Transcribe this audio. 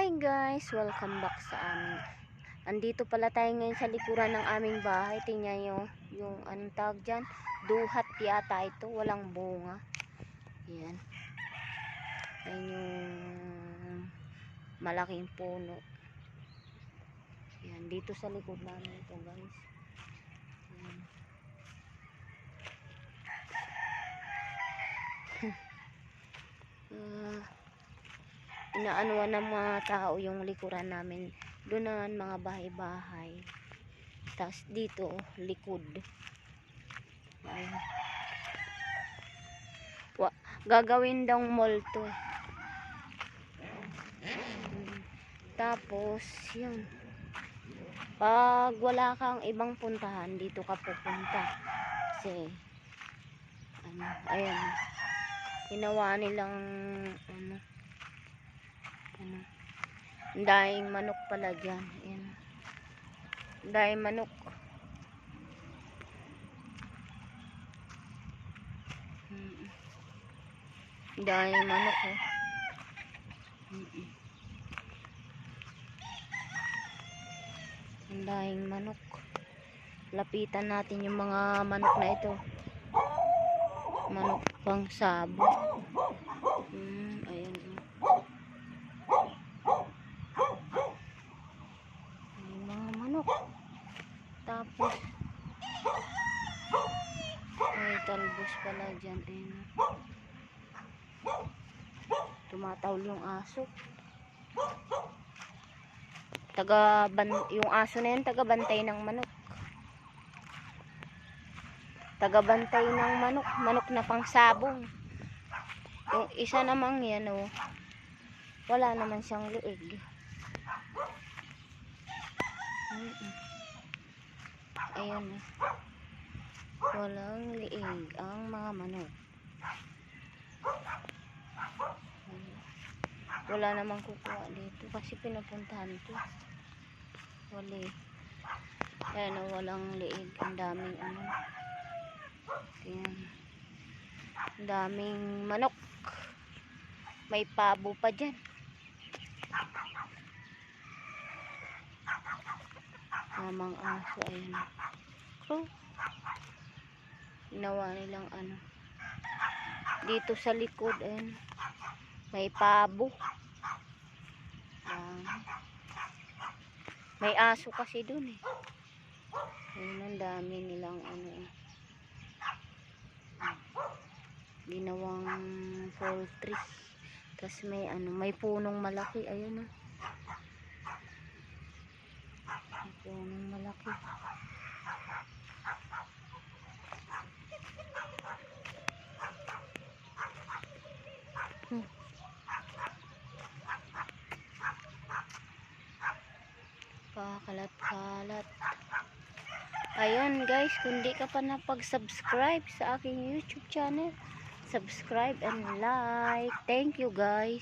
Hi guys, welcome back sa amin. Andito pala tayo ngayon sa likuran ng aming bahay. Tingnan nyo yung anong tawag dyan, duhat yata ito, walang bunga. Yan. Yan yung malaking puno. Yan, dito sa likod namin ito guys. Yan. Inaanuan ng mga tao yung likuran namin. Doon naman mga bahay-bahay. Tapos dito likod. Ayan. Gagawin daw mall to. Tapos yun. Pag wala kang ibang puntahan, dito ka pupunta. Kasi ayan. Ginawa nilang ang daing manok pala dyan. Ayan. Daing manok. Daing manok oh. Ang daing manok. Lapitan natin yung mga manok na ito. Manok pang sabo. Ayan. May mga manok. Tapos may talbos pala dyan. Ayan. Tumatawl yung aso. Yung aso na yan, taga-bantay ng manok. Taga-bantay ng manok. Manok na pang sabong. Yung isa namang yan, oh, wala naman siyang liig. Ayan, oh. Walang liig ang mga manok. Wala namang kukuha dito kasi pinupuntahan to. Wali. Ayan, oh, walang liig. Ang daming ayan. Ang daming manok. May pabo pa dyan. Mamang aso, ayan. So, ginawa nilang dito sa likod, ayan. May pabo. May aso kasi dun eh. Ayan, ang dami nilang ginawang poultry. Tapos may may punong malaki, ayun oh. May punong malaki. Pakalat-kalat. Ayun guys, kung di ka pa napag-subscribe sa aking YouTube channel, subscribe and like. Thank you guys.